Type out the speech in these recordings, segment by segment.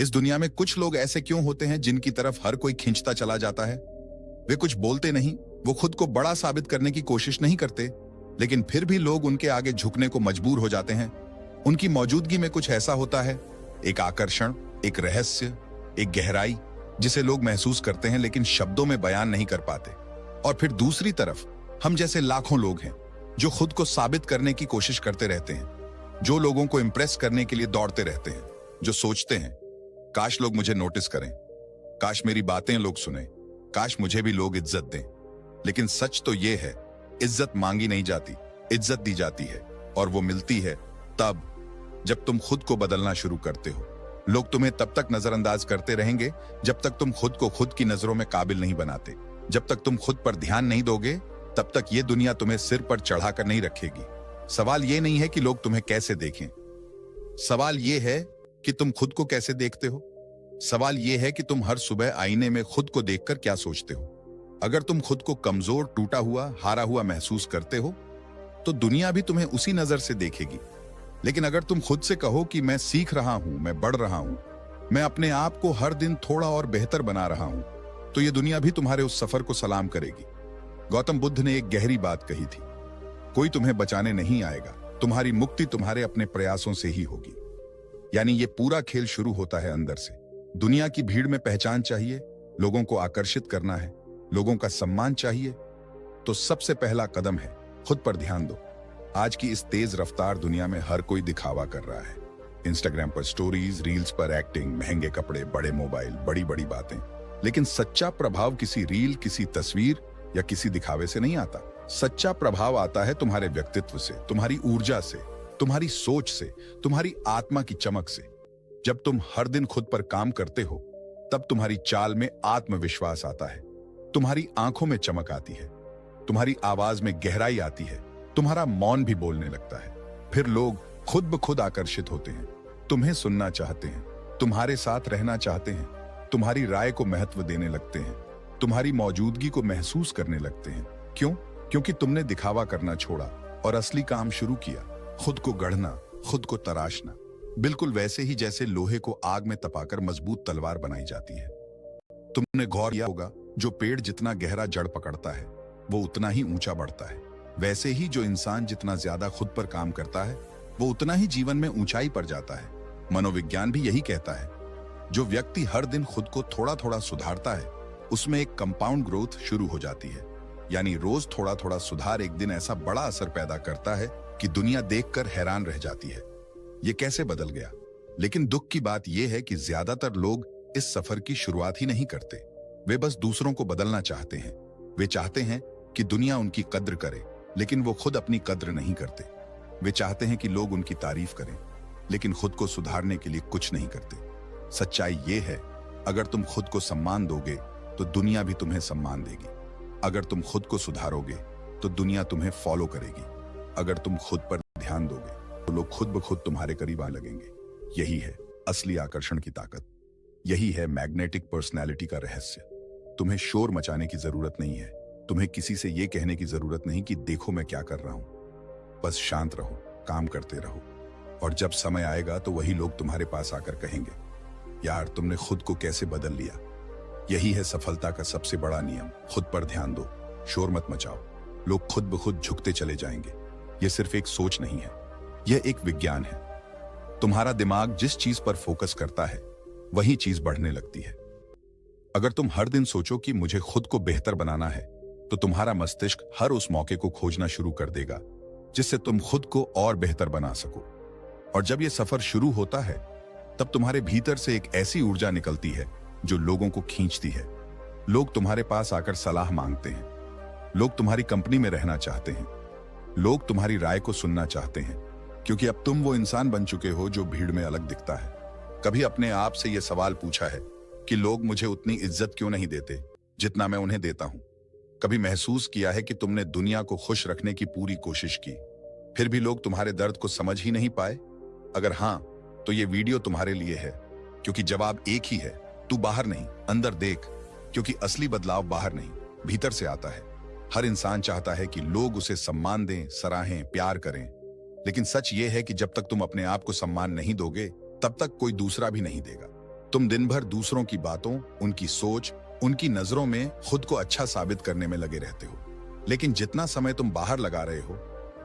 इस दुनिया में कुछ लोग ऐसे क्यों होते हैं जिनकी तरफ हर कोई खींचता चला जाता है? वे कुछ बोलते नहीं, वो खुद को बड़ा साबित करने की कोशिश नहीं करते, लेकिन फिर भी लोग उनके आगे झुकने को मजबूर हो जाते हैं। उनकी मौजूदगी में कुछ ऐसा होता है, एक आकर्षण, एक रहस्य, एक गहराई, जिसे लोग महसूस करते हैं लेकिन शब्दों में बयान नहीं कर पाते। और फिर दूसरी तरफ हम जैसे लाखों लोग हैं जो खुद को साबित करने की कोशिश करते रहते हैं, जो लोगों को इंप्रेस करने के लिए दौड़ते रहते हैं, जो सोचते हैं काश लोग मुझे नोटिस करें, काश मेरी बातें लोग सुने, काश मुझे भी लोग इज्जत दें। लेकिन सच तो यह है, इज्जत मांगी नहीं जाती, इज्जत दी जाती है। और वो मिलती है तब जब तुम खुद को बदलना शुरू करते हो। लोग तुम्हें तब तक नजरअंदाज करते रहेंगे जब तक तुम खुद को खुद की नजरों में काबिल नहीं बनाते। जब तक तुम खुद पर ध्यान नहीं दोगे, तब तक ये दुनिया तुम्हें सिर पर चढ़ाकर नहीं रखेगी। सवाल ये नहीं है कि लोग तुम्हें कैसे देखें, सवाल ये है कि तुम खुद को कैसे देखते हो। सवाल ये है कि तुम हर सुबह आईने में खुद को देखकर क्या सोचते हो। अगर तुम खुद को कमजोर, टूटा हुआ, हारा हुआ महसूस करते हो, तो दुनिया भी तुम्हें उसी नजर से देखेगी। लेकिन अगर तुम खुद से कहो कि मैं सीख रहा हूं, मैं बढ़ रहा हूं, मैं अपने आप को हर दिन थोड़ा और बेहतर बना रहा हूं, तो ये दुनिया भी तुम्हारे उस सफर को सलाम करेगी। गौतम बुद्ध ने एक गहरी बात कही थी, कोई तुम्हें बचाने नहीं आएगा, तुम्हारी मुक्ति तुम्हारे अपने प्रयासों से ही होगी। यानी ये पूरा खेल शुरू होता है अंदर से। दुनिया की भीड़ में पहचान चाहिए, लोगों को आकर्षित करना है, लोगों का सम्मान चाहिए, तो सबसे पहला कदम है खुद पर ध्यान दो। आज की इस तेज रफ्तार दुनिया में हर कोई दिखावा कर रहा है। इंस्टाग्राम पर स्टोरीज, रील्स पर एक्टिंग, महंगे कपड़े, बड़े मोबाइल, बड़ी बड़ी बातें। लेकिन सच्चा प्रभाव किसी रील, किसी तस्वीर या किसी दिखावे से नहीं आता। सच्चा प्रभाव आता है तुम्हारे व्यक्तित्व से, तुम्हारी ऊर्जा से, तुम्हारी सोच से, तुम्हारी आत्मा की चमक से। जब तुम हर दिन खुद पर काम करते हो, तब तुम्हारी चाल में आत्मविश्वास आता है, तुम्हारी आंखों में चमक आती है, तुम्हारी आवाज में गहराई आती है, तुम्हारा मौन भी बोलने लगता है। फिर लोग खुद ब खुद आकर्षित होते हैं, तुम्हें सुनना चाहते हैं, तुम्हारे साथ रहना चाहते हैं, तुम्हारी राय को महत्व देने लगते हैं, तुम्हारी मौजूदगी को महसूस करने लगते हैं। क्यों? क्योंकि तुमने दिखावा करना छोड़ा और असली काम शुरू किया, खुद को गढ़ना, खुद को तराशना। बिल्कुल वैसे ही जैसे लोहे को आग में तपाकर मजबूत तलवार बनाई जाती है। तुमने गौर किया होगा, जो पेड़ जितना गहरा जड़ पकड़ता है, वो उतना ही ऊंचा बढ़ता है। वैसे ही जो इंसान जितना ज्यादा खुद पर काम करता है, वो उतना ही जीवन में ऊंचाई पर जाता है। मनोविज्ञान भी यही कहता है, जो व्यक्ति हर दिन खुद को थोड़ा थोड़ा सुधारता है, उसमें एक कंपाउंड ग्रोथ शुरू हो जाती है। यानी रोज थोड़ा थोड़ा सुधार एक दिन ऐसा बड़ा असर पैदा करता है कि दुनिया देखकर हैरान रह जाती है, ये कैसे बदल गया। लेकिन दुख की बात यह है कि ज्यादातर लोग इस सफर की शुरुआत ही नहीं करते। वे बस दूसरों को बदलना चाहते हैं। वे चाहते हैं कि दुनिया उनकी कद्र करे, लेकिन वो खुद अपनी कद्र नहीं करते। वे चाहते हैं कि लोग उनकी तारीफ करें, लेकिन खुद को सुधारने के लिए कुछ नहीं करते। सच्चाई ये है, अगर तुम खुद को सम्मान दोगे तो दुनिया भी तुम्हें सम्मान देगी। अगर तुम खुद को सुधारोगे तो दुनिया तुम्हें फॉलो करेगी। अगर तुम खुद पर ध्यान दोगे तो लोग खुद ब खुद तुम्हारे करीब आ लगेंगे। यही है असली आकर्षण की ताकत। यही है मैग्नेटिक पर्सनैलिटी का रहस्य। तुम्हें शोर मचाने की जरूरत नहीं है, तुम्हें किसी से यह कहने की जरूरत नहीं कि देखो मैं क्या कर रहा हूं। बस शांत रहो, काम करते रहो, और जब समय आएगा तो वही लोग तुम्हारे पास आकर कहेंगे, यार तुमने खुद को कैसे बदल लिया। यही है सफलता का सबसे बड़ा नियम। खुद पर ध्यान दो, शोर मत मचाओ, लोग खुद ब खुद झुकते चले जाएंगे। यह सिर्फ एक सोच नहीं है, यह एक विज्ञान है। तुम्हारा दिमाग जिस चीज पर फोकस करता है, वही चीज बढ़ने लगती है। अगर तुम हर दिन सोचो कि मुझे खुद को बेहतर बनाना है, तो तुम्हारा मस्तिष्क हर उस मौके को खोजना शुरू कर देगा जिससे तुम खुद को और बेहतर बना सको। और जब यह सफर शुरू होता है, तब तुम्हारे भीतर से एक ऐसी ऊर्जा निकलती है जो लोगों को खींचती है। लोग तुम्हारे पास आकर सलाह मांगते हैं, लोग तुम्हारी कंपनी में रहना चाहते हैं, लोग तुम्हारी राय को सुनना चाहते हैं, क्योंकि अब तुम वो इंसान बन चुके हो जो भीड़ में अलग दिखता है। कभी अपने आप से यह सवाल पूछा है कि लोग मुझे उतनी इज्जत क्यों नहीं देते जितना मैं उन्हें देता हूं? कभी महसूस किया है कि तुमने दुनिया को खुश रखने की पूरी कोशिश की, फिर भी लोग तुम्हारे दर्द को समझ ही नहीं पाए? अगर हां, तो ये वीडियो तुम्हारे लिए है, क्योंकि जवाब एक ही है, तू बाहर नहीं, अंदर देख। क्योंकि असली बदलाव बाहर नहीं, भीतर से आता है। हर इंसान चाहता है कि लोग उसे सम्मान दें, सराहें, प्यार करें। लेकिन सच ये है कि जब तक तुम अपने आप को सम्मान नहीं दोगे, तब तक कोई दूसरा भी नहीं देगा। तुम दिन भर दूसरों की बातों, उनकी सोच, उनकी नजरों में खुद को अच्छा साबित करने में लगे रहते हो। लेकिन जितना समय तुम बाहर लगा रहे हो,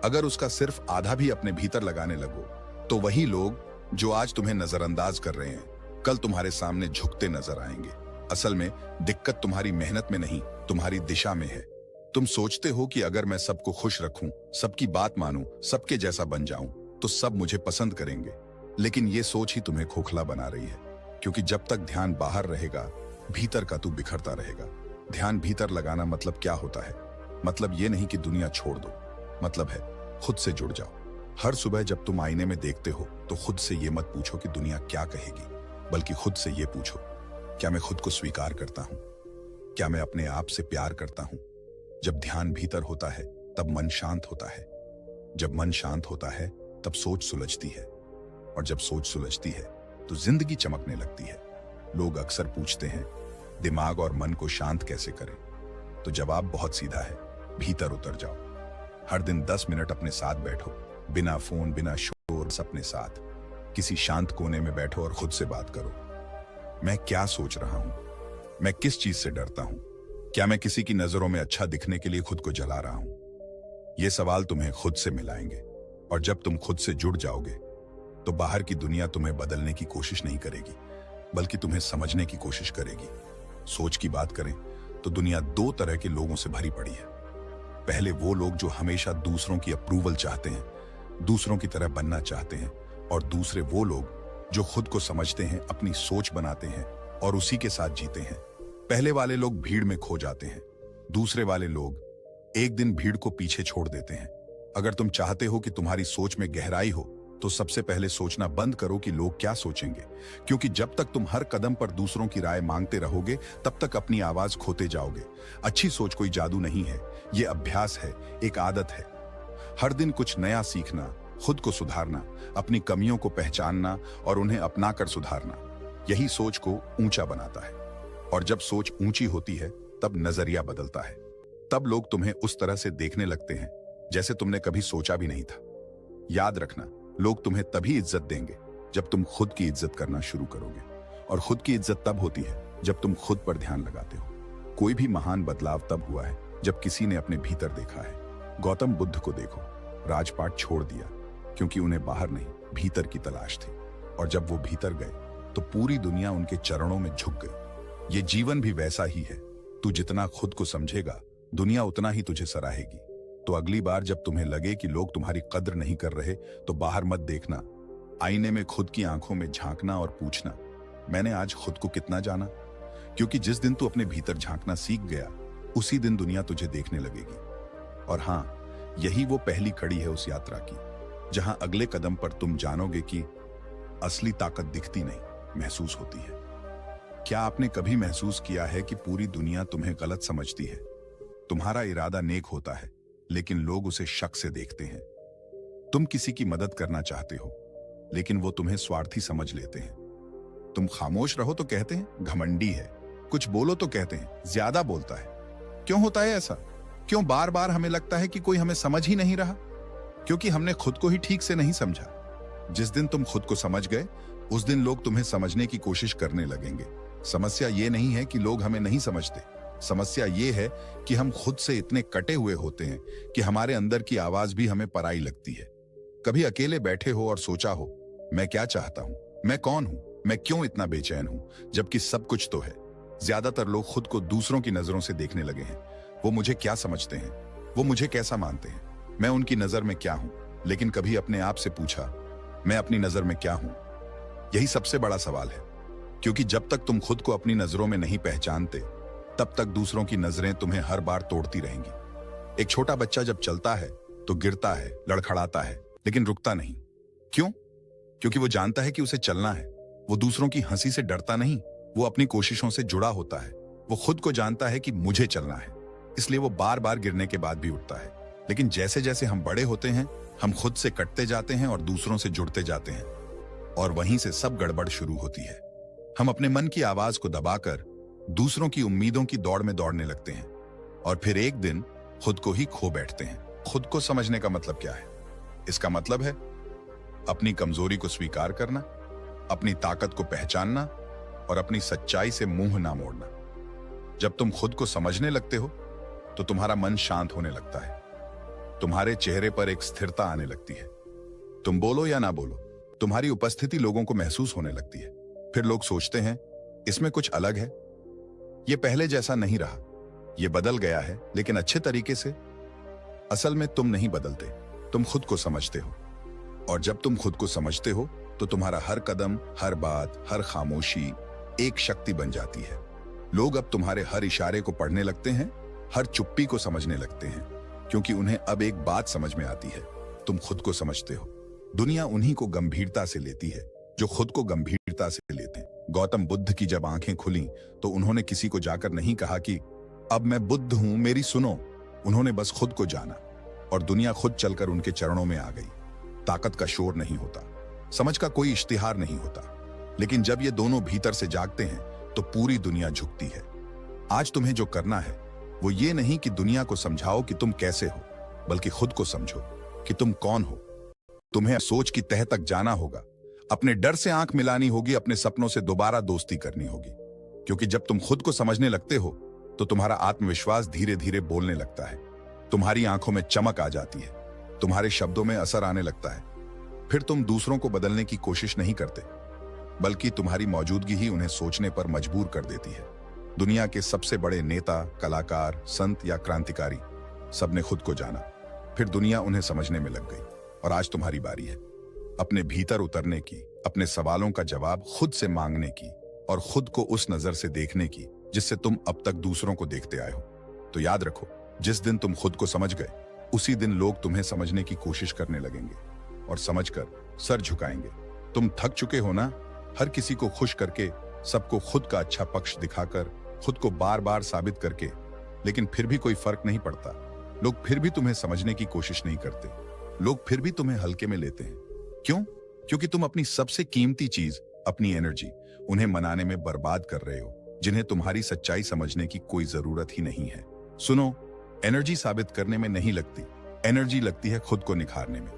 अगर उसका सिर्फ आधा भी अपने भीतर लगाने लगो, तो वही लोग जो आज तुम्हें नजरअंदाज कर रहे हैं, कल तुम्हारे सामने झुकते नजर आएंगे। असल में दिक्कत तुम्हारी मेहनत में नहीं, तुम्हारी दिशा में है। तुम सोचते हो कि अगर मैं सबको खुश रखूं, सबकी बात मानूं, सबके जैसा बन जाऊं, तो सब मुझे पसंद करेंगे। लेकिन ये सोच ही तुम्हें खोखला बना रही है, क्योंकि जब तक ध्यान बाहर रहेगा, भीतर का तू बिखरता रहेगा। ध्यान भीतर लगाना मतलब क्या होता है? मतलब ये नहीं कि दुनिया छोड़ दो, मतलब है खुद से जुड़ जाओ। हर सुबह जब तुम आईने में देखते हो, तो खुद से ये मत पूछो कि दुनिया क्या कहेगी, बल्कि खुद से ये पूछो, क्या मैं खुद को स्वीकार करता हूं? क्या मैं अपने आप से प्यार करता हूं? जब ध्यान भीतर होता है, तब मन शांत होता है। जब मन शांत होता है, तब सोच सुलझती है, और जब सोच सुलझती है, तो जिंदगी चमकने लगती है। लोग अक्सर पूछते हैं, दिमाग और मन को शांत कैसे करें? तो जवाब बहुत सीधा है, भीतर उतर जाओ। हर दिन 10 मिनट अपने साथ बैठो, बिना फोन, बिना शोर, अपने साथ किसी शांत कोने में बैठो और खुद से बात करो। मैं क्या सोच रहा हूं? मैं किस चीज से डरता हूं? क्या मैं किसी की नजरों में अच्छा दिखने के लिए खुद को जला रहा हूं? ये सवाल तुम्हें खुद से मिलाएंगे, और जब तुम खुद से जुड़ जाओगे, तो बाहर की दुनिया तुम्हें बदलने की कोशिश नहीं करेगी, बल्कि तुम्हें समझने की कोशिश करेगी। सोच की बात करें तो दुनिया 2 तरह के लोगों से भरी पड़ी है। पहले वो लोग जो हमेशा दूसरों की अप्रूवल चाहते हैं, दूसरों की तरह बनना चाहते हैं, और दूसरे वो लोग जो खुद को समझते हैं, अपनी सोच बनाते हैं और उसी के साथ जीते हैं। पहले वाले लोग भीड़ में खो जाते हैं, दूसरे वाले लोग एक दिन भीड़ को पीछे छोड़ देते हैं। अगर तुम चाहते हो कि तुम्हारी सोच में गहराई हो, तो सबसे पहले सोचना बंद करो कि लोग क्या सोचेंगे, क्योंकि जब तक तुम हर कदम पर दूसरों की राय मांगते रहोगे, तब तक अपनी आवाज खोते जाओगे। अच्छी सोच कोई जादू नहीं है, ये अभ्यास है, एक आदत है। हर दिन कुछ नया सीखना, खुद को सुधारना, अपनी कमियों को पहचानना और उन्हें अपनाकर सुधारना, यही सोच को ऊंचा बनाता है। और जब सोच ऊंची होती है, तब नजरिया बदलता है। तब लोग तुम्हें उस तरह से देखने लगते हैं जैसे तुमने कभी सोचा भी नहीं था। याद रखना, लोग तुम्हें तभी इज्जत देंगे जब तुम खुद की इज्जत करना शुरू करोगे, और खुद की इज्जत तब होती है जब तुम खुद पर ध्यान लगाते हो। कोई भी महान बदलाव तब हुआ है जब किसी ने अपने भीतर देखा है। गौतम बुद्ध को देखो, राजपाट छोड़ दिया क्योंकि उन्हें बाहर नहीं, भीतर की तलाश थी, और जब वो भीतर गए तो पूरी दुनिया उनके चरणों में झुक गई। ये जीवन भी वैसा ही है, तू जितना खुद को समझेगा, दुनिया उतना ही तुझे सराहेगी। तो अगली बार जब तुम्हें लगे कि लोग तुम्हारी कद्र नहीं कर रहे, तो बाहर मत देखना, आईने में खुद की आंखों में झांकना और पूछना, मैंने आज खुद को कितना जाना? क्योंकि जिस दिन तू अपने भीतर झांकना सीख गया, उसी दिन दुनिया तुझे देखने लगेगी। और हां, यही वो पहली कड़ी है उस यात्रा की, जहां अगले कदम पर तुम जानोगे कि असली ताकत दिखती नहीं, महसूस होती है। क्या आपने कभी महसूस किया है कि पूरी दुनिया तुम्हें गलत समझती है? तुम्हारा इरादा नेक होता है, लेकिन लोग उसे शक से देखते हैं। तुम किसी की मदद करना चाहते हो, लेकिन वो तुम्हें स्वार्थी समझ लेते हैं। तुम खामोश रहो तो कहते हैं घमंडी है, कुछ बोलो तो कहते हैं ज्यादा बोलता है। क्यों होता है ऐसा? क्यों बार बार हमें लगता है कि कोई हमें समझ ही नहीं रहा? क्योंकि हमने खुद को ही ठीक से नहीं समझा। जिस दिन तुम खुद को समझ गए, उस दिन लोग तुम्हें समझने की कोशिश करने लगेंगे। समस्या ये नहीं है कि लोग हमें नहीं समझते, समस्या ये है कि हम खुद से इतने कटे हुए होते हैं कि हमारे अंदर की आवाज भी हमें पराई लगती है। कभी अकेले बैठे हो और सोचा हो, मैं क्या चाहता हूं, मैं कौन हूं, मैं क्यों इतना बेचैन हूं, जबकि सब कुछ तो है। ज्यादातर लोग खुद को दूसरों की नजरों से देखने लगे हैं। वो मुझे क्या समझते हैं, वो मुझे कैसा मानते हैं, मैं उनकी नजर में क्या हूं। लेकिन कभी अपने आप से पूछा, मैं अपनी नजर में क्या हूं? यही सबसे बड़ा सवाल है, क्योंकि जब तक तुम खुद को अपनी नजरों में नहीं पहचानते, तब तक दूसरों की नजरें तुम्हें हर बार तोड़ती रहेंगी। एक छोटा बच्चा जब चलता है तो गिरता है, लड़खड़ाता है, लेकिन रुकता नहीं। क्यों? क्योंकि वो जानता है कि उसे चलना है। वो दूसरों की हंसी से डरता नहीं, वो अपनी कोशिशों से जुड़ा होता है। वो खुद को जानता है कि मुझे चलना है, इसलिए वो बार बार गिरने के बाद भी उठता है। लेकिन जैसे जैसे हम बड़े होते हैं, हम खुद से कटते जाते हैं और दूसरों से जुड़ते जाते हैं, और वहीं से सब गड़बड़ शुरू होती है। हम अपने मन की आवाज को दबाकर दूसरों की उम्मीदों की दौड़ में दौड़ने लगते हैं, और फिर एक दिन खुद को ही खो बैठते हैं। खुद को समझने का मतलब क्या है? इसका मतलब है अपनी कमजोरी को स्वीकार करना, अपनी ताकत को पहचानना, और अपनी सच्चाई से मुंह ना मोड़ना। जब तुम खुद को समझने लगते हो तो तुम्हारा मन शांत होने लगता है, तुम्हारे चेहरे पर एक स्थिरता आने लगती है। तुम बोलो या ना बोलो, तुम्हारी उपस्थिति लोगों को महसूस होने लगती है। फिर लोग सोचते हैं इसमें कुछ अलग है, ये पहले जैसा नहीं रहा, ये बदल गया है, लेकिन अच्छे तरीके से। असल में तुम नहीं बदलते, तुम खुद को समझते हो। और जब तुम खुद को समझते हो तो तुम्हारा हर कदम, हर बात, हर खामोशी एक शक्ति बन जाती है। लोग अब तुम्हारे हर इशारे को पढ़ने लगते हैं, हर चुप्पी को समझने लगते हैं, क्योंकि उन्हें अब एक बात समझ में आती है, तुम खुद को समझते हो। दुनिया उन्हीं को गंभीरता से लेती है जो खुद को गंभीरता से लेते हैं। गौतम बुद्ध की जब आंखें खुली तो उन्होंने किसी को जाकर नहीं कहा कि अब मैं बुद्ध हूं, मेरी सुनो। उन्होंने बस खुद को जाना और दुनिया खुद चलकर उनके चरणों में आ गई। ताकत का शोर नहीं होता, समझ का कोई इश्तिहार नहीं होता, लेकिन जब ये दोनों भीतर से जागते हैं तो पूरी दुनिया झुकती है। आज तुम्हें जो करना है वो ये नहीं कि दुनिया को समझाओ कि तुम कैसे हो, बल्कि खुद को समझो कि तुम कौन हो। तुम्हें सोच की तह तक जाना होगा, अपने डर से आंख मिलानी होगी, अपने सपनों से दोबारा दोस्ती करनी होगी। क्योंकि जब तुम खुद को समझने लगते हो तो तुम्हारा आत्मविश्वास धीरे धीरे बोलने लगता है, तुम्हारी आंखों में चमक आ जाती है, तुम्हारे शब्दों में असर आने लगता है। फिर तुम दूसरों को बदलने की कोशिश नहीं करते, बल्कि तुम्हारी मौजूदगी ही उन्हें सोचने पर मजबूर कर देती है। दुनिया के सबसे बड़े नेता, कलाकार, संत या क्रांतिकारी सबने खुद को जाना, फिर दुनिया उन्हें समझने में लग गई। और आज तुम्हारी बारी है अपने भीतर उतरने की, अपने सवालों का जवाब खुद से मांगने की और खुद को उस नजर से देखने की जिससे तुम अब तक दूसरों को देखते आए हो। तो याद रखो, जिस दिन तुम खुद को समझ गए उसी दिन लोग तुम्हें समझने की कोशिश करने लगेंगे और समझकर सर झुकाएंगे। तुम थक चुके हो ना, हर किसी को खुश करके, सबको खुद का अच्छा पक्ष दिखाकर, खुद को बार बार साबित करके, लेकिन फिर भी कोई फर्क नहीं पड़ता। लोग फिर भी तुम्हें समझने की कोशिश नहीं करते, लोग फिर भी तुम्हें हल्के में लेते हैं। क्यों? क्योंकि तुम अपनी सबसे कीमती चीज, अपनी एनर्जी, उन्हें मनाने में बर्बाद कर रहे हो, जिन्हें तुम्हारी सच्चाई समझने की कोई जरूरत ही नहीं है। सुनो, एनर्जी साबित करने में नहीं लगती, एनर्जी लगती है खुद को निखारने में।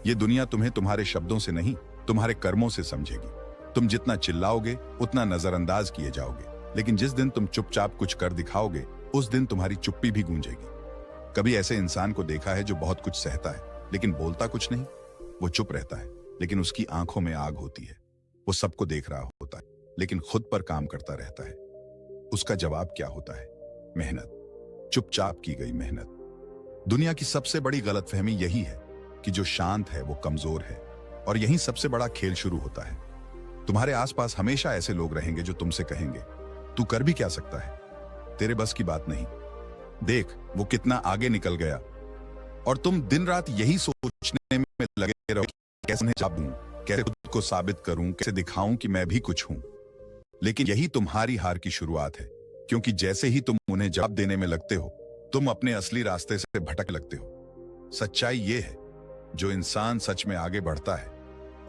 ये दुनिया तुम्हें तुम्हारे शब्दों से नहीं, तुम्हारे कर्मों से समझेगी। तुम जितना चिल्लाओगे उतना नजरअंदाज किए जाओगे, लेकिन जिस दिन तुम चुपचाप कुछ कर दिखाओगे उस दिन तुम्हारी चुप्पी भी गूंजेगी। कभी ऐसे इंसान को देखा है जो बहुत कुछ सहता है लेकिन बोलता कुछ नहीं? वो चुप रहता है लेकिन उसकी आंखों में आग होती है। वो सबको देख रहा होता है लेकिन खुद पर काम करता रहता है। उसका जवाब क्या होता है? मेहनत, चुपचाप की गई मेहनत। दुनिया की सबसे बड़ी गलतफहमी यही है कि जो शांत है वो कमजोर है, और यहीं सबसे बड़ा खेल शुरू होता है। तुम्हारे आसपास हमेशा ऐसे लोग रहेंगे जो तुमसे कहेंगे, तू कर भी क्या सकता है, तेरे बस की बात नहीं, देख वो कितना आगे निकल गया। और तुम दिन रात यही सोचने में लगे रहो, कैसे उन्हें जवाब दूं, कैसे खुद को साबित करूं, कैसे दिखाऊं कि मैं भी कुछ हूं। लेकिन यही तुम्हारी हार की शुरुआत है, क्योंकि जैसे ही तुम उन्हें जवाब देने में लगते हो तुम अपने असली रास्ते से भटक लगते हो। सच्चाई ये है, जो इंसान सच में आगे बढ़ता है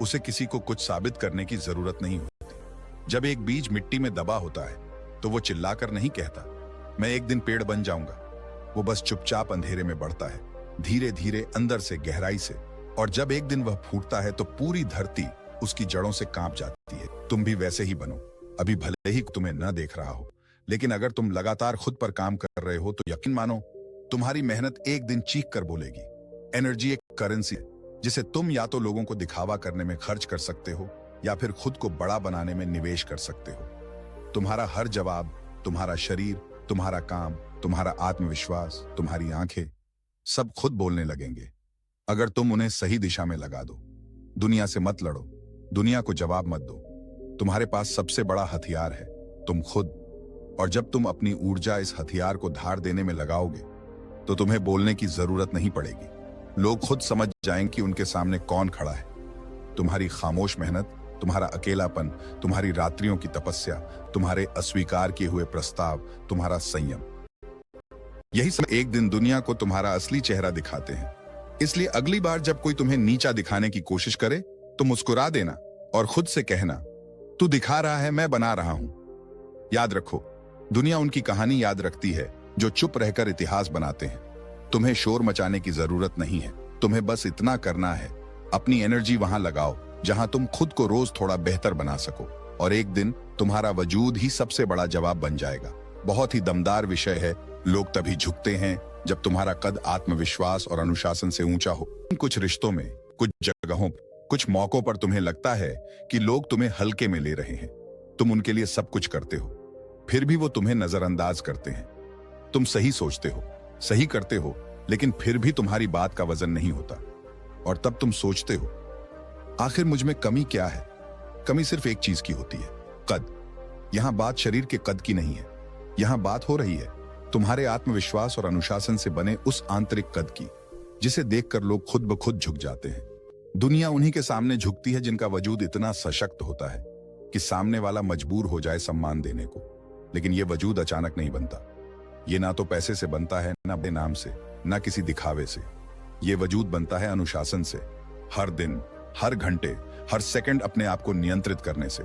उसे किसी को कुछ साबित करने की जरूरत नहीं होती। जब एक बीज मिट्टी में दबा होता है तो वो चिल्लाकर नहीं कहता मैं एक दिन पेड़ बन जाऊंगा। वो बस चुपचाप अंधेरे में बढ़ता है, धीरे धीरे, अंदर से, गहराई से। और जब एक दिन वह फूटता है तो पूरी धरती उसकी जड़ों से कांप जाती है। तुम भी वैसे ही बनो। अभी भले ही तुम्हें न देख रहा हो, लेकिन अगर तुम लगातार खुद पर काम कर रहे हो तो यकीन मानो तुम्हारी मेहनत एक दिन चीख कर बोलेगी। एनर्जी एक करेंसी है जिसे तुम या तो लोगों को दिखावा करने में खर्च कर सकते हो या फिर खुद को बड़ा बनाने में निवेश कर सकते हो। तुम्हारा हर जवाब, तुम्हारा शरीर, तुम्हारा काम, तुम्हारा आत्मविश्वास, तुम्हारी आंखें, सब खुद बोलने लगेंगे अगर तुम उन्हें सही दिशा में लगा दो। दुनिया से मत लड़ो, दुनिया को जवाब मत दो। तुम्हारे पास सबसे बड़ा हथियार है, तुम खुद। और जब तुम अपनी ऊर्जा इस हथियार को धार देने में लगाओगे तो तुम्हें बोलने की जरूरत नहीं पड़ेगी। लोग खुद समझ जाएंगे कि उनके सामने कौन खड़ा है। तुम्हारी खामोश मेहनत, तुम्हारा अकेलापन, तुम्हारी रात्रियों की तपस्या, तुम्हारे अस्वीकार किए हुए प्रस्ताव, तुम्हारा संयम, यही सब एक दिन दुनिया को तुम्हारा असली चेहरा दिखाते हैं। इसलिए अगली बार जब कोई तुम्हें नीचा दिखाने की कोशिश करे तो मुस्कुरा देना और खुद से कहना तू दिखा रहा है, मैं बना रहा हूं। याद रखो, दुनिया उनकी कहानी याद रखती है जो चुप रहकर इतिहास बनाते हैं। तुम्हें शोर मचाने की जरूरत नहीं है, तुम्हें बस इतना करना है, अपनी एनर्जी वहां लगाओ जहां तुम खुद को रोज थोड़ा बेहतर बना सको। और एक दिन तुम्हारा वजूद ही सबसे बड़ा जवाब बन जाएगा। बहुत ही दमदार विषय है। लोग तभी झुकते हैं जब तुम्हारा कद आत्मविश्वास और अनुशासन से ऊंचा हो। कुछ रिश्तों में, कुछ जगहों, कुछ मौकों पर तुम्हें लगता है कि लोग तुम्हें हल्के में ले रहे हैं। तुम उनके लिए सब कुछ करते हो, फिर भी वो तुम्हें नजरअंदाज करते हैं। तुम सही सोचते हो, सही करते हो, लेकिन फिर भी तुम्हारी बात का वजन नहीं होता। और तब तुम सोचते हो, आखिर मुझ में कमी क्या है? कमी सिर्फ एक चीज की होती है, कद। यहां बात शरीर के कद की नहीं है, यहां बात हो रही है तुम्हारे आत्मविश्वास और अनुशासन से बने उस आंतरिक कद की, जिसे देखकर लोग खुद ब खुद झुक जाते हैं। दुनिया उन्हीं के सामने झुकती है जिनका वजूद इतना सशक्त होता है कि सामने वाला मजबूर हो जाए सम्मान देने को। लेकिन यह वजूद अचानक नहीं बनता। ये ना तो पैसे से बनता है, ना बड़े नाम से, ना किसी दिखावे से। ये वजूद बनता है अनुशासन से। हर दिन, हर घंटे, हर सेकंड अपने आप को नियंत्रित करने से।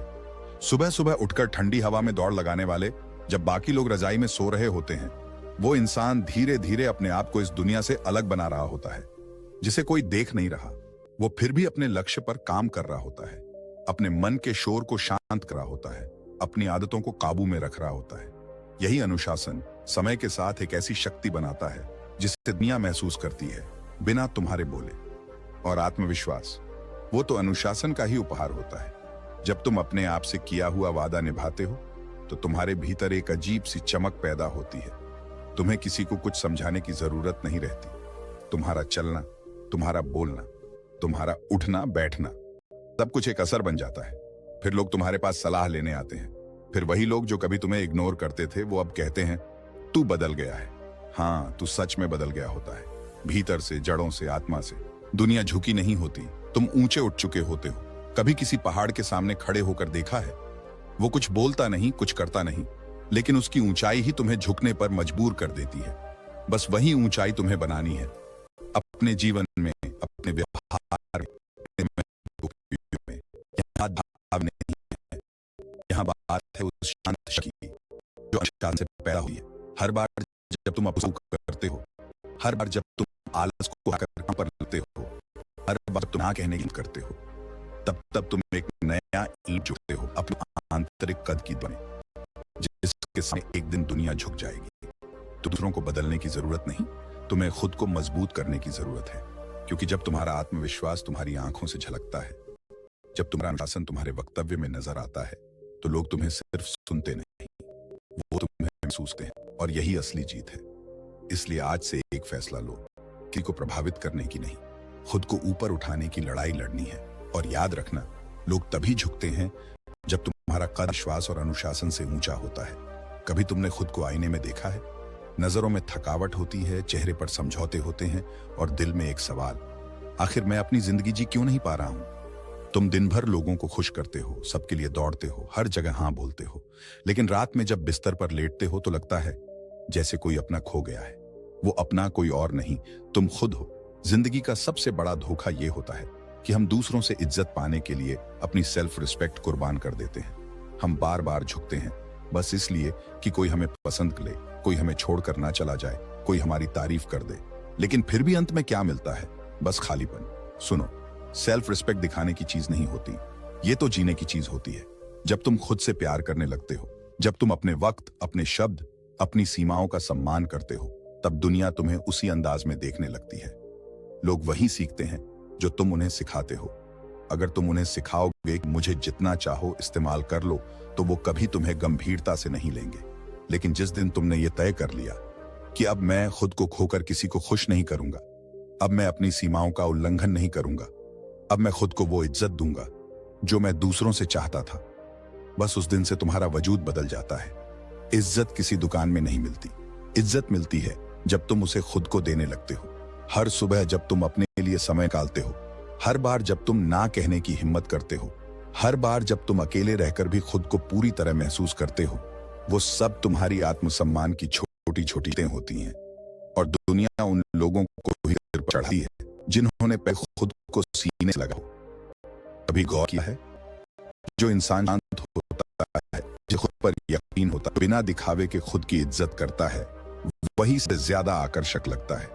सुबह सुबह उठकर ठंडी हवा में दौड़ लगाने वाले, जब बाकी लोग रजाई में सो रहे होते हैं, वो इंसान धीरे धीरे अपने आप को इस दुनिया से अलग बना रहा होता है, जिसे कोई देख नहीं रहा। वो फिर भी अपने लक्ष्य पर काम कर रहा होता है, अपने मन के शोर को शांत कर रहा होता है, अपनी आदतों को काबू में रख रहा होता है। यही अनुशासन समय के साथ एक ऐसी शक्ति बनाता है जिसे दुनिया महसूस करती है बिना तुम्हारे बोले। और आत्मविश्वास, वो तो अनुशासन का ही उपहार होता है। जब तुम अपने आप से किया हुआ वादा निभाते हो तो तुम्हारे भीतर एक अजीब सी चमक पैदा होती है। तुम्हें किसी को कुछ समझाने की जरूरत नहीं रहती। तुम्हारा चलना, तुम्हारा बोलना, तुम्हारा उठना बैठना, सब कुछ एक असर बन जाता है। फिर लोग तुम्हारे पास सलाह लेने आते हैं। फिर वही लोग जो कभी तुम्हें इग्नोर करते थे, वो अब कहते हैं, तू बदल गया है। हाँ, तू सच में बदल गया होता है, भीतर से, जड़ों से, आत्मा से। दुनिया झुकी नहीं होती, तुम ऊंचे उठ चुके होते हो। कभी किसी पहाड़ के सामने खड़े होकर देखा है? वो कुछ बोलता नहीं, कुछ करता नहीं, लेकिन उसकी ऊंचाई ही तुम्हें झुकने पर मजबूर कर देती है। बस वही ऊंचाई तुम्हें बनानी है, अपने जीवन में, अपने व्यवहार में। यहाँ भाव नहीं है, यहाँ बात है उस शांत शक्ति की जो अनुशासन से पैदा हुई है। हर बार जब तुम अफसोस करते हो, हर बार जब तुम आलस को आकर पर लेते हो, हर बार तुम ना कहने की करते हो, तब तुम एक नया ईंट जुड़ते हो अपने आंतरिक कद की बने, जिसके सामने एक दिन दुनिया झुक जाएगी। तो दूसरों को बदलने की जरूरत नहीं, तुम्हें खुद को मजबूत करने की जरूरत है। क्योंकि जब तुम्हारा आत्मविश्वास तुम्हारी आंखों से झलकता है, जब तुम्हारा अनुशासन तुम्हारे वक्तव्य में नजर आता है, तो लोग तुम्हें सिर्फ सुनते नहीं, वो तुम्हें महसूस करते हैं। और यही असली जीत है। इसलिए आज से एक फैसला लो, किसी को प्रभावित करने की नहीं, खुद को ऊपर उठाने की लड़ाई लड़नी है। और याद रखना, लोग तभी झुकते हैं जब तुम्हारा कद विश्वास और अनुशासन से ऊंचा होता है। कभी तुमने खुद को आईने में देखा है? नजरों में थकावट होती है, चेहरे पर समझौते होते हैं और दिल में एक सवाल, आखिर मैं अपनी जिंदगी जी क्यों नहीं पा रहा हूं? तुम दिन भर लोगों को खुश करते हो, सबके लिए दौड़ते हो, हर जगह हाँ बोलते हो, लेकिन रात में जब बिस्तर पर लेटते हो तो लगता है जैसे कोई अपना खो गया है। वो अपना कोई और नहीं, तुम खुद हो। जिंदगी का सबसे बड़ा धोखा ये होता है कि हम दूसरों से इज्जत पाने के लिए अपनी सेल्फ रिस्पेक्ट कुर्बान कर देते हैं। हम बार बार झुकते हैं बस इसलिए कि कोई हमें पसंद करे, कोई हमें छोड़कर ना चला जाए, कोई हमारी तारीफ कर दे। लेकिन फिर भी अंत में क्या मिलता है? बस खालीपन। सुनो, सेल्फ रिस्पेक्ट दिखाने की चीज नहीं होती, ये तो जीने की चीज होती है। जब तुम खुद से प्यार करने लगते हो, जब तुम अपने वक्त, अपने शब्द, अपनी सीमाओं का सम्मान करते हो, तब दुनिया तुम्हें उसी अंदाज में देखने लगती है। लोग वही सीखते हैं जो तुम उन्हें सिखाते हो। अगर तुम उन्हें सिखाओगे कि मुझे जितना चाहो इस्तेमाल कर लो, तो वो कभी तुम्हें गंभीरता से नहीं लेंगे। लेकिन जिस दिन तुमने ये तय कर लिया कि अब मैं खुद को खोकर किसी को खुश नहीं करूंगा, अब मैं अपनी सीमाओं का उल्लंघन नहीं करूंगा, अब मैं खुद को वो इज्जत दूंगा जो मैं दूसरों से चाहता था, बस उस दिन से तुम्हारा वजूद बदल जाता है। इज्जत किसी दुकान में नहीं मिलती, इज्जत मिलती है जब तुम उसे खुद को देने लगते हो। हर सुबह जब तुम अपने लिए समय निकालते हो, हर बार जब तुम ना कहने की हिम्मत करते हो, हर बार जब तुम अकेले रहकर भी खुद को पूरी तरह महसूस करते हो, वो सब तुम्हारी आत्मसम्मान की छोटी छोटी बातें होती हैं। और दुनिया उन लोगों को ही सिर पर चढ़ाती है जिन्होंने पहले खुद को सीने से लगा हो। कभी गौर किया है, जो इंसान शांत होता है, जो खुद पर यकीन होता है, बिना दिखावे के खुद की इज्जत करता है, वही से ज्यादा आकर्षक लगता है।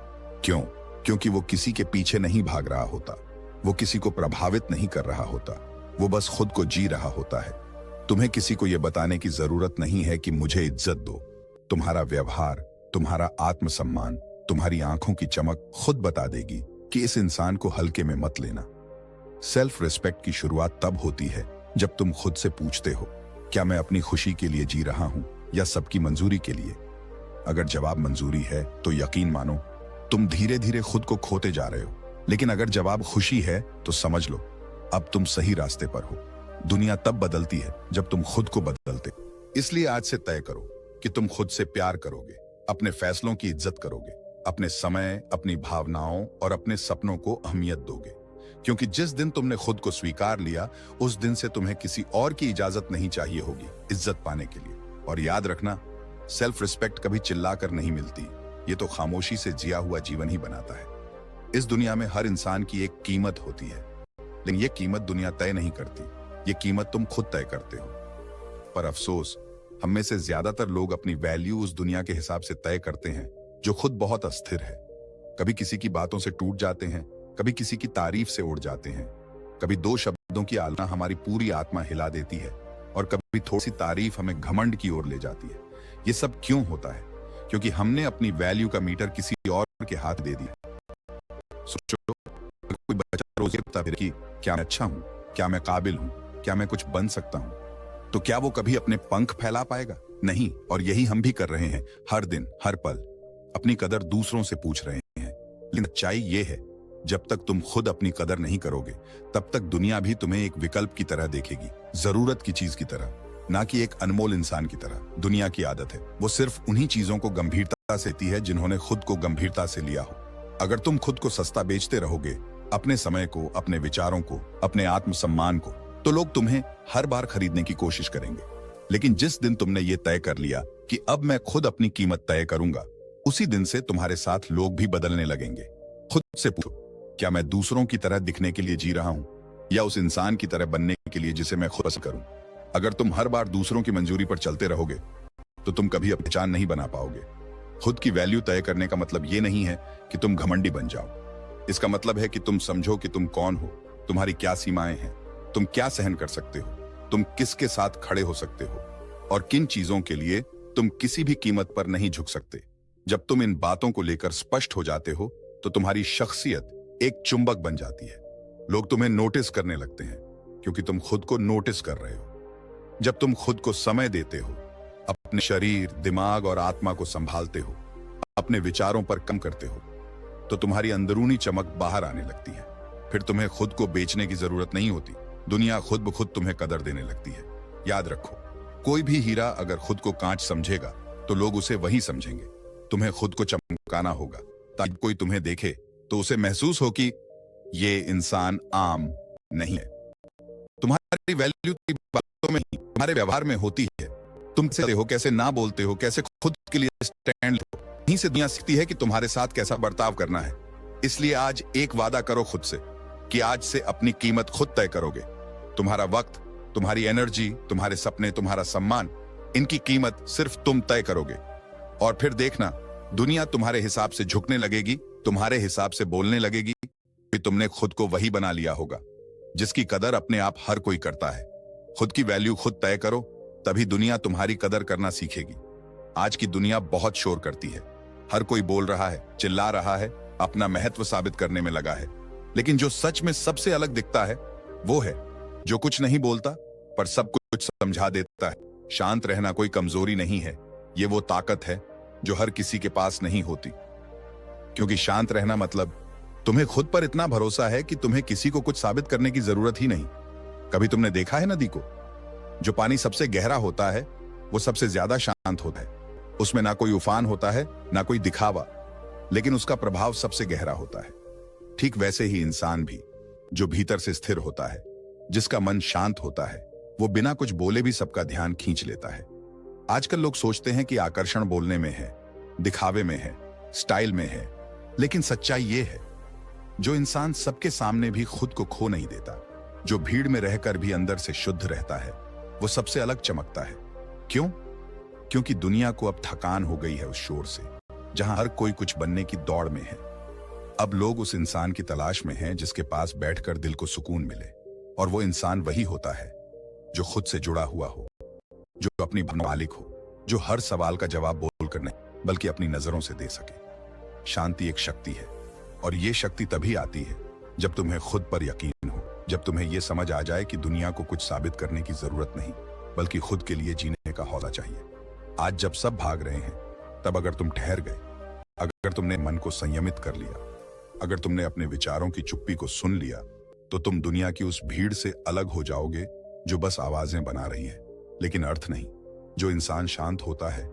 क्यों? क्योंकि वो किसी के पीछे नहीं भाग रहा होता, वो किसी को प्रभावित नहीं कर रहा होता, वो बस खुद को जी रहा होता है। तुम्हें किसी को यह बताने की जरूरत नहीं है कि मुझे इज्जत दो। तुम्हारा व्यवहार, तुम्हारा आत्मसम्मान, तुम्हारी आंखों की चमक खुद बता देगी कि इस इंसान को हल्के में मत लेना। सेल्फ रिस्पेक्ट की शुरुआत तब होती है जब तुम खुद से पूछते हो, क्या मैं अपनी खुशी के लिए जी रहा हूं या सबकी मंजूरी के लिए? अगर जवाब मंजूरी है तो यकीन मानो तुम धीरे धीरे खुद को खोते जा रहे हो। लेकिन अगर जवाब खुशी है तो समझ लो अब तुम सही रास्ते पर हो। दुनिया तब बदलती है जब तुम खुद को बदलते। इसलिए आज से तय करो कि तुम खुद से प्यार करोगे, अपने फैसलों की इज्जत करोगे, अपने समय, अपनी भावनाओं और अपने सपनों को अहमियत दोगे। क्योंकि जिस दिन तुमने खुद को स्वीकार लिया, उस दिन से तुम्हें किसी और की इजाजत नहीं चाहिए होगी इज्जत पाने के लिए। और याद रखना, सेल्फ रिस्पेक्ट कभी चिल्लाकर नहीं मिलती, ये तो खामोशी से जिया हुआ जीवन ही बनाता है। इस दुनिया में हर इंसान की एक कीमत होती है, लेकिन ये कीमत दुनिया तय नहीं करती, ये कीमत तुम खुद तय करते हो। पर अफसोस, हम में से ज्यादातर लोग अपनी वैल्यू उस दुनिया के हिसाब से तय करते हैं जो खुद बहुत अस्थिर है। कभी किसी की बातों से टूट जाते हैं, कभी किसी की तारीफ से उड़ जाते हैं, कभी दो शब्दों की आलोचना हमारी पूरी आत्मा हिला देती है, और कभी थोड़ी सी तारीफ हमें घमंड की ओर ले जाती है। ये सब क्यों होता है? क्योंकि हमने अपनी वैल्यू का मीटर किसी और के हाथ दे दिया। सोचो, कोई बच्चा रोज पूछता फिरे कि क्या मैं अच्छा हूं, क्या मैं काबिल हूं, क्या मैं कुछ बन सकता हूं, तो क्या वो कभी अपने पंख फैला पाएगा? नहीं। और यही हम भी कर रहे हैं, हर दिन हर पल अपनी कदर दूसरों से पूछ रहे हैं। लेकिन सच्चाई ये है, जब तक तुम खुद अपनी कदर नहीं करोगे, तब तक दुनिया भी तुम्हें एक विकल्प की तरह देखेगी, जरूरत की चीज की तरह, ना कि एक अनमोल इंसान की तरह। दुनिया की आदत है, वो सिर्फ उन्हीं चीजों को गंभीरता से लेती है जिन्होंने खुद को गंभीरता से लिया हो। अगर तुम खुद को सस्ता बेचते रहोगे, अपने समय को, अपने विचारों को, अपने आत्मसम्मान को, तो लोग तुम्हें हर बार खरीदने की कोशिश करेंगे। लेकिन जिस दिन तुमने ये तय कर लिया कि अब मैं खुद अपनी कीमत तय करूंगा, उसी दिन से तुम्हारे साथ लोग भी बदलने लगेंगे। खुद से पूछो, क्या मैं दूसरों की तरह दिखने के लिए जी रहा हूं या उस इंसान की तरह बनने के लिए जिसे मैं खुद पसंद करूं? अगर तुम हर बार दूसरों की मंजूरी पर चलते रहोगे तो तुम कभी अपनी पहचान नहीं बना पाओगे। खुद की वैल्यू तय करने का मतलब ये नहीं है कि तुम घमंडी बन जाओ। इसका मतलब है कि तुम समझो कि तुम कौन हो, तुम्हारी क्या सीमाएं हैं, तुम क्या सहन कर सकते हो, तुम किसके साथ खड़े हो सकते हो और किन चीजों के लिए तुम किसी भी कीमत पर नहीं झुक सकते। जब तुम इन बातों को लेकर स्पष्ट हो जाते हो तो तुम्हारी शख्सियत एक चुंबक बन जाती है। लोग तुम्हें नोटिस करने लगते हैं क्योंकि तुम खुद को नोटिस कर रहे हो। जब तुम खुद को समय देते हो, अपने शरीर, दिमाग और आत्मा को संभालते हो, अपने विचारों पर कम करते हो, तो तुम्हारी अंदरूनी चमक बाहर आने लगती है। फिर तुम्हें खुद को बेचने की जरूरत नहीं होती, दुनिया खुद ब खुद तुम्हें कदर देने लगती है। याद रखो, कोई भी हीरा अगर खुद को कांच समझेगा तो लोग उसे वही समझेंगे। तुम्हें खुद को चमकाना होगा ताकि कोई तुम्हें देखे तो उसे महसूस हो कि ये इंसान आम नहीं है। तुम्हारी वैल्यू की बातों में ही, तुम्हारे व्यवहार में होती है। तुम कैसे हो, कैसे ना बोलते हो, कैसे खुद के लिए स्टैंड लेते हो, यहीं से दुनिया सीखती है कि तुम्हारे साथ कैसा बर्ताव करना है। इसलिए आज एक वादा करो खुद से कि आज से अपनी कीमत खुद तय करोगे। तुम्हारा वक्त, तुम्हारी एनर्जी, तुम्हारे सपने, तुम्हारा सम्मान, इनकी कीमत सिर्फ तुम तय करोगे। और फिर देखना, दुनिया तुम्हारे हिसाब से झुकने लगेगी, तुम्हारे हिसाब से बोलने लगेगी कि तुमने खुद को वही बना लिया होगा जिसकी कदर अपने आप हर कोई करता है। खुद की वैल्यू खुद तय करो, तभी दुनिया तुम्हारी कदर करना सीखेगी। आज की दुनिया बहुत शोर करती है, हर कोई बोल रहा है, चिल्ला रहा है, अपना महत्व साबित करने में लगा है। लेकिन जो सच में सबसे अलग दिखता है वो है जो कुछ नहीं बोलता पर सब कुछ समझा देता है। शांत रहना कोई कमजोरी नहीं है, ये वो ताकत है जो हर किसी के पास नहीं होती। क्योंकि शांत रहना मतलब तुम्हें खुद पर इतना भरोसा है कि तुम्हें किसी को कुछ साबित करने की जरूरत ही नहीं। कभी तुमने देखा है नदी को? जो पानी सबसे गहरा होता है वो सबसे ज्यादा शांत होता है। उसमें ना कोई उफान होता है, ना कोई दिखावा, लेकिन उसका प्रभाव सबसे गहरा होता है। ठीक वैसे ही इंसान भी, जो भीतर से स्थिर होता है, जिसका मन शांत होता है, वो बिना कुछ बोले भी सबका ध्यान खींच लेता है। आजकल लोग सोचते हैं कि आकर्षण बोलने में है, दिखावे में है, स्टाइल में है, लेकिन सच्चाई ये है, जो इंसान सबके सामने भी खुद को खो नहीं देता, जो भीड़ में रहकर भी अंदर से शुद्ध रहता है, वो सबसे अलग चमकता है। क्यों? क्योंकि दुनिया को अब थकान हो गई है उस शोर से, जहां हर कोई कुछ बनने की दौड़ में है। अब लोग उस इंसान की तलाश में हैं जिसके पास बैठकर दिल को सुकून मिले, और वो इंसान वही होता है जो खुद से जुड़ा हुआ हो, जो अपनी मालिक हो, जो हर सवाल का जवाब बोलकर नहीं बल्कि अपनी नजरों से दे सके। शांति एक शक्ति है, और ये शक्ति तभी आती है जब तुम्हें खुद पर यकीन हो, जब तुम्हें यह समझ आ जाए कि दुनिया को कुछ साबित करने की जरूरत नहीं, बल्कि खुद के लिए जीने का हौसला चाहिए। आज जब सब भाग रहे हैं, तब अगर तुम ठहर गए, अगर तुमने मन को संयमित कर लिया, अगर तुमने अपने विचारों की चुप्पी को सुन लिया, तो तुम दुनिया की उस भीड़ से अलग हो जाओगे जो बस आवाजें बना रही है लेकिन अर्थ नहीं। जो इंसान शांत होता है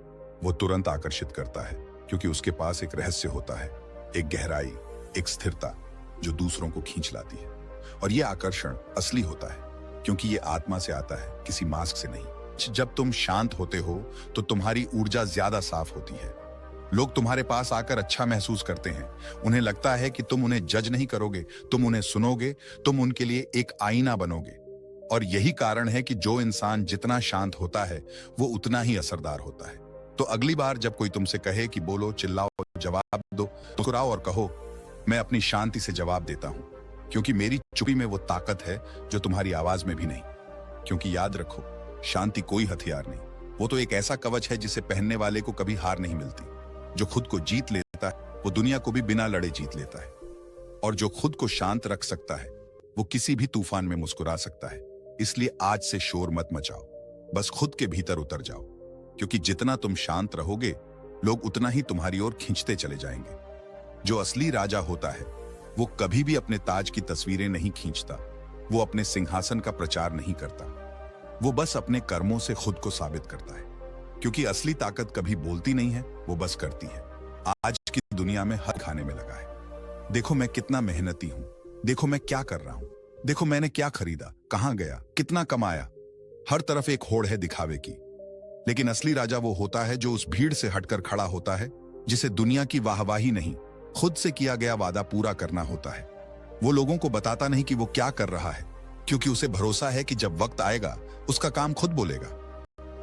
वो तुरंत आकर्षित करता है, क्योंकि उसके पास एक रहस्य होता है, एक गहराई, एक स्थिरता जो दूसरों को खींच लाती है। और यह आकर्षण असली होता है, क्योंकि ये आत्मा से आता है, किसी मास्क से नहीं। जब तुम शांत होते हो तो तुम्हारी ऊर्जा ज्यादा साफ होती है। लोग तुम्हारे पास आकर अच्छा महसूस करते हैं। उन्हें लगता है कि तुम उन्हें जज नहीं करोगे, तुम उन्हें सुनोगे, तुम उनके लिए एक आईना बनोगे। और यही कारण है कि जो इंसान जितना शांत होता है वो उतना ही असरदार होता है। तो अगली बार जब कोई तुमसे कहे कि बोलो, चिल्लाओ, जवाब दो, तो मुस्कुराओ और कहो, मैं अपनी शांति से जवाब देता हूं, क्योंकि मेरी चुप्पी में वो ताकत है जो तुम्हारी आवाज में भी नहीं। क्योंकि याद रखो, शांति कोई हथियार नहीं, वो तो एक ऐसा कवच है जिसे पहनने वाले को कभी हार नहीं मिलती। जो खुद को जीत लेता है वो दुनिया को भी बिना लड़े जीत लेता है, और जो खुद को शांत रख सकता है वो किसी भी तूफान में मुस्कुरा सकता है। इसलिए आज से शोर मत मचाओ, बस खुद के भीतर उतर जाओ, क्योंकि जितना तुम शांत रहोगे लोग उतना ही तुम्हारी ओर खींचते चले जाएंगे। जो असली राजा होता है वो कभी भी अपने ताज की तस्वीरें नहीं खींचता, वो अपने सिंहासन का प्रचार नहीं करता, वो बस अपने कर्मों से खुद को साबित करता है। क्योंकि असली ताकत कभी बोलती नहीं है, वो बस करती है। आज की दुनिया में हर खाने में लगा है। देखो मैं कितना मेहनती हूं, देखो मैं क्या कर रहा हूं, देखो मैंने क्या खरीदा, कहां गया, कितना कमाया। हर तरफ एक होड़ है दिखावे की। लेकिन असली राजा वो होता है जो उस भीड़ से हटकर खड़ा होता है, जिसे दुनिया की वाहवाही नहीं, खुद से किया गया वादा पूरा करना होता है। वो लोगों को बताता नहीं कि वो क्या कर रहा है, क्योंकि उसे भरोसा है कि जब वक्त आएगा उसका काम खुद बोलेगा।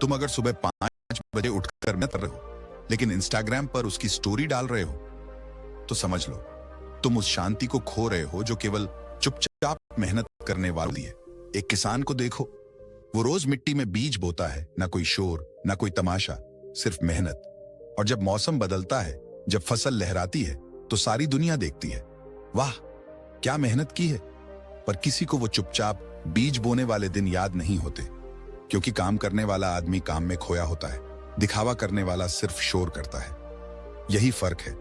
तुम अगर सुबह 5 बजे उठकर मेहनत कर रहे हो लेकिन इंस्टाग्राम पर उसकी स्टोरी डाल रहे हो, तो समझ लो तुम उस शांति को खो रहे हो जो केवल चुपचाप मेहनत करने वाली है। एक किसान को देखो, वो रोज मिट्टी में बीज बोता है, ना कोई शोर, ना कोई तमाशा, सिर्फ मेहनत। और जब मौसम बदलता है, जब फसल लहराती है, तो सारी दुनिया देखती है, वाह क्या मेहनत की है। पर किसी को वो चुपचाप बीज बोने वाले दिन याद नहीं होते, क्योंकि काम करने वाला आदमी काम में खोया होता है, दिखावा करने वाला सिर्फ शोर करता है। यही फर्क है,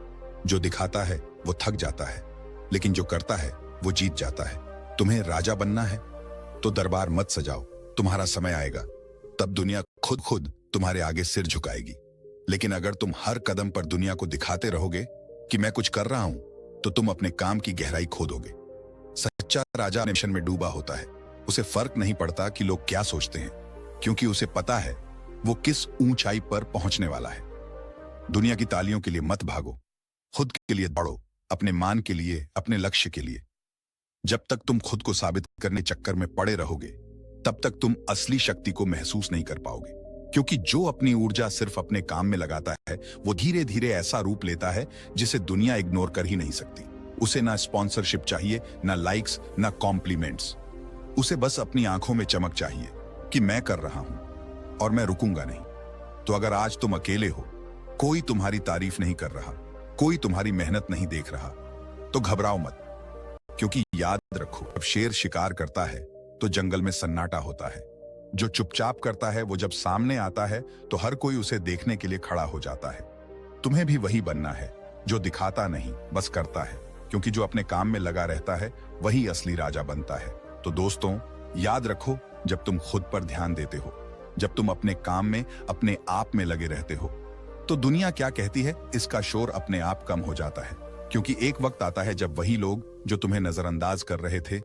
जो दिखाता है वो थक जाता है, लेकिन जो करता है वो जीत जाता है। तुम्हें राजा बनना है तो दरबार मत सजाओ, तुम्हारा समय आएगा तब दुनिया खुद तुम्हारे आगे सिर झुकाएगी। लेकिन अगर तुम हर कदम पर दुनिया को दिखाते रहोगे कि मैं कुछ कर रहा हूं, तो तुम अपने काम की गहराई खो दोगे। सच्चा राजा मिशन में डूबा होता है, उसे फर्क नहीं पड़ता कि लोग क्या सोचते हैं, क्योंकि उसे पता है वो किस ऊंचाई पर पहुंचने वाला है। दुनिया की तालियों के लिए मत भागो, खुद के लिए दौड़ो, अपने मान के लिए, अपने लक्ष्य के लिए। जब तक तुम खुद को साबित करने चक्कर में पड़े रहोगे, तब तक तुम असली शक्ति को महसूस नहीं कर पाओगे। क्योंकि जो अपनी ऊर्जा सिर्फ अपने काम में लगाता है, वो धीरे धीरे ऐसा रूप लेता है जिसे दुनिया इग्नोर कर ही नहीं सकती। उसे ना स्पॉन्सरशिप चाहिए, ना लाइक्स, ना कॉम्प्लीमेंट्स। उसे बस अपनी आंखों में चमक चाहिए कि मैं कर रहा हूं और मैं रुकूंगा नहीं। तो अगर आज तुम अकेले हो, कोई तुम्हारी तारीफ नहीं कर रहा, कोई तुम्हारी मेहनत नहीं देख रहा, तो घबराओ मत। क्योंकि याद रखो, जब शेर शिकार करता है तो जंगल में सन्नाटा होता है। जो चुपचाप करता है वो जब सामने आता है तो हर कोई उसे देखने के लिए खड़ा हो जाता है। तुम्हें भी वही बनना है, जो दिखाता नहीं बस करता है। क्योंकि जो अपने काम में लगा रहता है वही असली राजा बनता है। तो दोस्तों, याद रखो, जब तुम खुद पर ध्यान देते हो, जब तुम अपने काम में अपने आप में लगे रहते हो, तो दुनिया क्या कहती है इसका शोर अपने आप कम हो जाता है। क्योंकि एक वक्त आता है जब वही लोग जो तुम्हें नजरअंदाज कर रहे थे,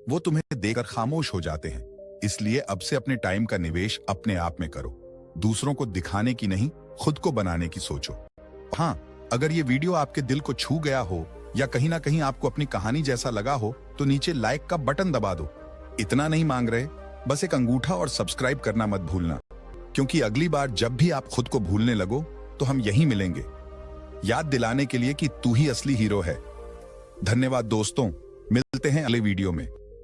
वो तुम्हें देखकर खामोश हो जाते हैं। इसलिए अब से अपने टाइम का निवेश अपने आप में करो। दूसरों को दिखाने की नहीं, खुद को बनाने की सोचो। हाँ, अगर ये वीडियो आपके दिल को छू गया हो या कहीं ना कहीं आपको अपनी कहानी जैसा लगा हो, तो नीचे लाइक का बटन दबा दो। इतना नहीं मांग रहे, बस एक अंगूठा और सब्सक्राइब करना मत भूलना। क्योंकि अगली बार जब भी आप खुद को भूलने लगो तो हम यहीं मिलेंगे, याद दिलाने के लिए कि तू ही असली हीरो है। धन्यवाद दोस्तों, मिलते हैं अगले वीडियो में।